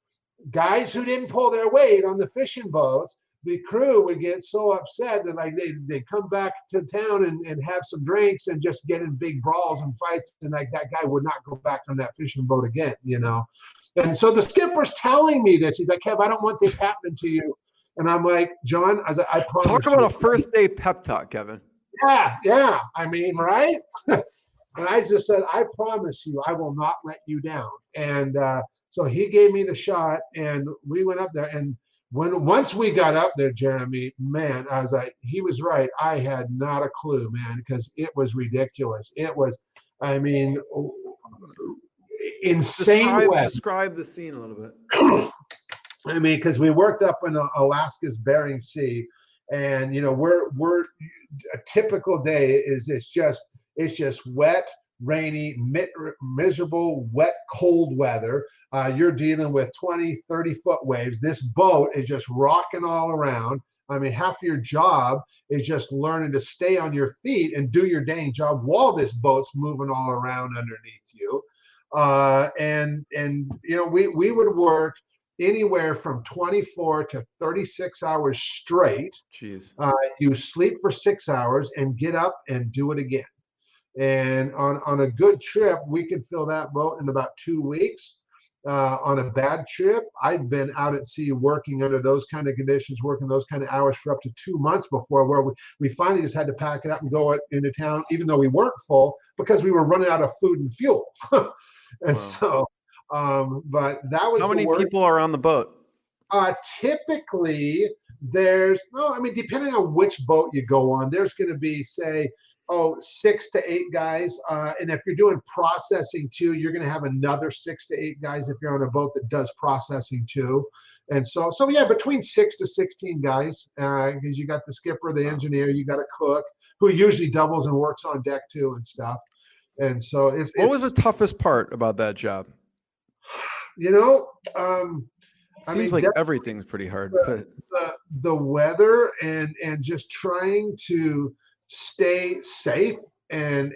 guys who didn't pull their weight on the fishing boats, the crew would get so upset that like they come back to town and have some drinks and just get in big brawls and fights, and like that guy would not go back on that fishing boat again, And so the skipper's telling me this. He's like, Kev, I don't want this happening to you. And I'm like, John, I promise. Talk about a first day pep talk, Kevin. Yeah. I mean, right? And I just said, I promise you, I will not let you down. And so he gave me the shot, and we went up there. And once we got up there, Jeremy, man, I was like, he was right. I had not a clue, man, because it was ridiculous. It was, I mean, insane. Describe the scene a little bit. I mean, because we worked up in Alaska's Bering Sea, and we're a typical day is it's just wet, rainy, miserable, wet, cold weather. You're dealing with 20, 30-foot waves. This boat is just rocking all around. I mean, half your job is just learning to stay on your feet and do your dang job while this boat's moving all around underneath you. We would work anywhere from 24 to 36 hours straight. Jeez. You sleep for 6 hours and get up and do it again. And on a good trip, we could fill that boat in about 2 weeks. On a bad trip, I'd been out at sea working under those kind of conditions, working those kind of hours for up to 2 months before, where we finally just had to pack it up and go into town, even though we weren't full, because we were running out of food and fuel. And so, but that was how many people are on the boat? Typically, depending on which boat you go on, there's going to be, say, 6 to 8 guys. And if you're doing processing too, you're going to have another 6 to 8 guys if you're on a boat that does processing too. And so yeah, between 6 to 16 guys, because you got the skipper, the engineer, you got a cook who usually doubles and works on deck too and stuff. And so what was the toughest part about that job? Seems like everything's pretty hard. The weather and just trying to stay safe and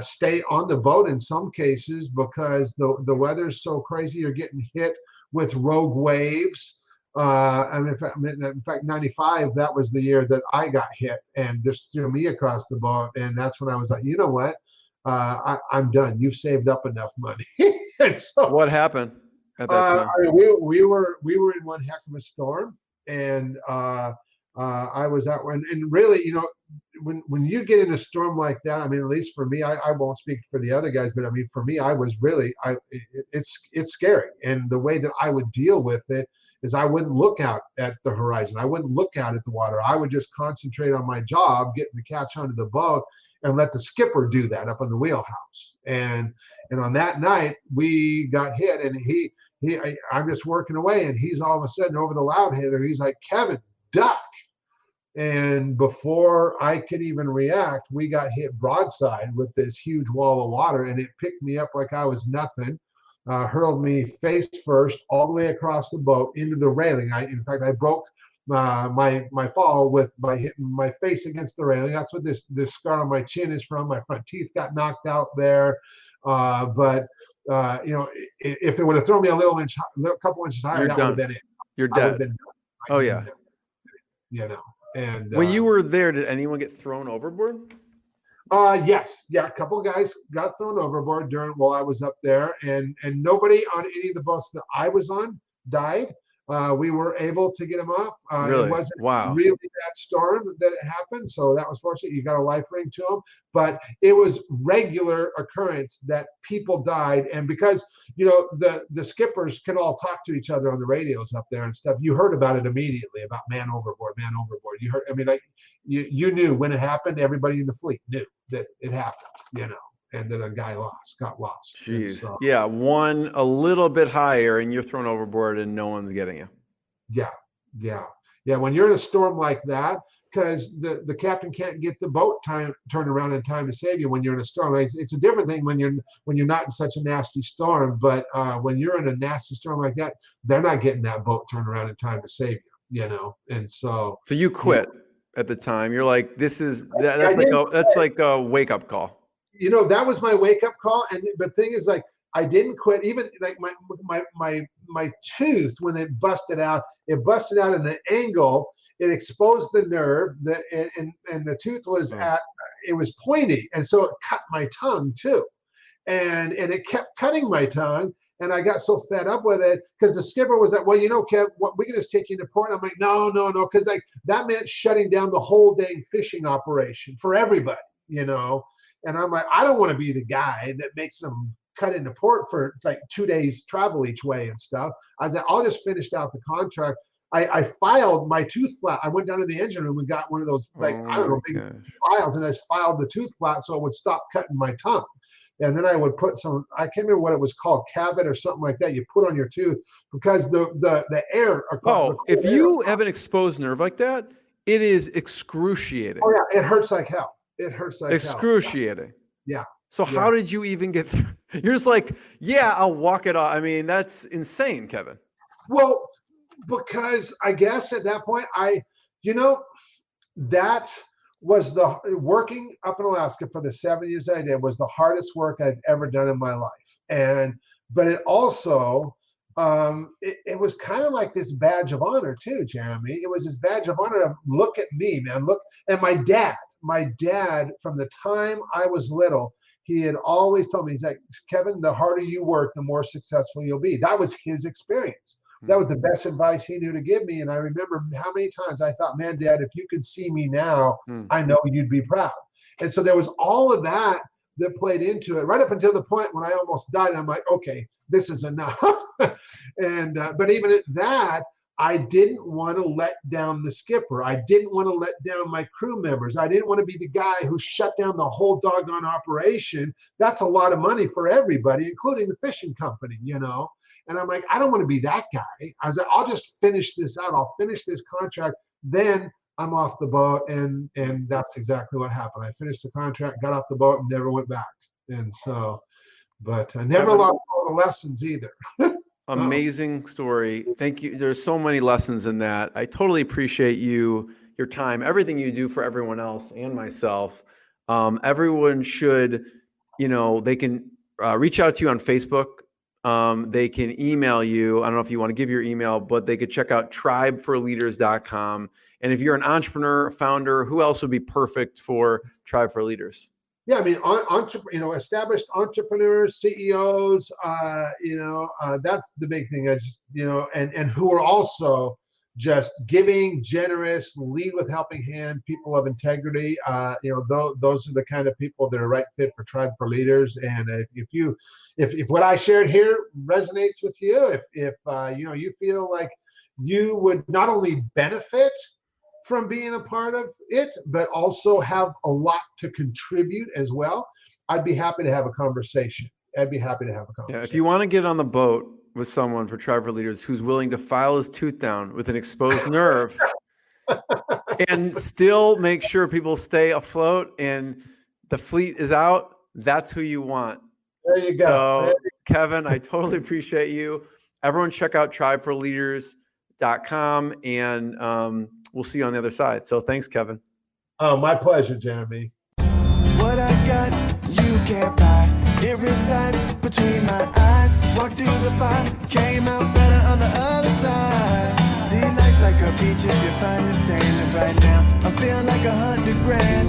stay on the boat in some cases, because the weather's so crazy. You're getting hit with rogue waves. In fact, 95, that was the year that I got hit and just threw me across the boat. And that's when I was like, you know what? I'm done. You've saved up enough money. And so, what happened at that time? We were in one heck of a storm, and I was out when, and really, when you get in a storm like that, I mean, at least for me, I won't speak for the other guys, but I mean, for me, I was really, it's scary. And the way that I would deal with it is I wouldn't look out at the horizon. I wouldn't look out at the water. I would just concentrate on my job, getting the catch onto the boat, and let the skipper do that up in the wheelhouse. And on that night, we got hit, and I'm just working away, and he's all of a sudden over the loud hitter. He's like, Kevin, duck. And before I could even react, we got hit broadside with this huge wall of water, and it picked me up like I was nothing, hurled me face first all the way across the boat into the railing. In fact, I broke my fall by hitting my face against the railing. That's what this scar on my chin is from. My front teeth got knocked out there. But if it would have thrown me a couple inches higher, that would have been it. You're dead. Oh yeah. And when you were there, did anyone get thrown overboard? Yes. Yeah. A couple of guys got thrown overboard while I was up there, and nobody on any of the boats that I was on died. We were able to get them off. Really? It wasn't wow. really bad storm that it happened, so that was fortunate. You got a life ring to them, but it was regular occurrence that people died. And because the skippers could all talk to each other on the radios up there and stuff, you heard about it immediately, about man overboard, man overboard. You heard, I mean, like you knew when it happened. Everybody in the fleet knew that it happened, and then a guy got lost. Jeez. So, yeah, one a little bit higher and you're thrown overboard and no one's getting you. Yeah. When you're in a storm like that, because the captain can't get the boat turned around in time to save you when you're in a storm. It's a different thing when you're not in such a nasty storm, but when you're in a nasty storm like that, they're not getting that boat turned around in time to save you. And so you quit at the time. You're like, that's like a wake up call. That was my wake up call. And the thing is, like, I didn't quit. Even like my tooth, when it busted out at an angle. It exposed the nerve, and the tooth was it was pointy, and so it cut my tongue too, and it kept cutting my tongue. And I got so fed up with it because the skipper was like, well, Kev, we can just take you to port. I'm like, no, because that meant shutting down the whole dang fishing operation for everybody, And I'm like, I don't want to be the guy that makes them cut into port for like 2 days travel each way and stuff. I was like, I'll just finish out the contract. I filed my tooth flat. I went down to the engine room and got one of those, like, I don't know, big files, and I just filed the tooth flat so it would stop cutting my tongue. And then I would put some, I can't remember what it was called, Cavit or something like that. You put on your tooth because the air. If you have an exposed nerve like that, it is excruciating. Oh yeah, it hurts like hell. It hurts like excruciating. Hell. Yeah. So how did you even get through? You're just like, yeah, I'll walk it off. I mean, that's insane, Kevin. Well, because I guess at that point, that was the working up in Alaska for the 7 years I did was the hardest work I've ever done in my life. But it also, it was kind of like this badge of honor too, Jeremy. It was this badge of honor of, look at me, man, look. And my dad, from the time I was little, he had always told me, he's like, Kevin, the harder you work, the more successful you'll be. That was his experience. That was the best advice he knew to give me. And I remember how many times I thought, man, Dad, if you could see me now, I know you'd be proud. And so there was all of that played into it right up until the point when I almost died. I'm like, okay, this is enough. But even at that, I didn't want to let down the skipper. I didn't want to let down my crew members. I didn't want to be the guy who shut down the whole doggone operation. That's a lot of money for everybody, including the fishing company, And I'm like, I don't want to be that guy. I was like, I'll just finish this out. I'll finish this contract. Then I'm off the boat. And that's exactly what happened. I finished the contract, got off the boat, and never went back. And so, but I never lost all the lessons either. Amazing story. Thank you. There's so many lessons in that. I totally appreciate your time, everything you do for everyone else and myself. Everyone should, they can reach out to you on Facebook. They can email you. I don't know if you want to give your email, but they could check out tribeforleaders.com. And if you're an entrepreneur, founder, who else would be perfect for Tribe for Leaders? Yeah, I mean, established entrepreneurs, CEOs, that's the big thing. I just, and who are also just giving, generous, lead with helping hand, people of integrity. Those are the kind of people that are right fit for Tribe for Leaders. And if what I shared here resonates with you, if you feel like you would not only benefit from being a part of it, but also have a lot to contribute as well, I'd be happy to have a conversation. Yeah, if you want to get on the boat with someone for Tribe for Leaders who's willing to file his tooth down with an exposed nerve and still make sure people stay afloat and the fleet is out, that's who you want. There you go. So, Kevin, I totally appreciate you. Everyone check out tribeforleaders.com and we'll see you on the other side. So thanks, Kevin. Oh, my pleasure, Jeremy. What I got, you can't buy. It resides between my eyes. Walked through the fire, came out better on the other side. See, life's like a beach if you find the sand. And right now, I'm feeling like $100 grand.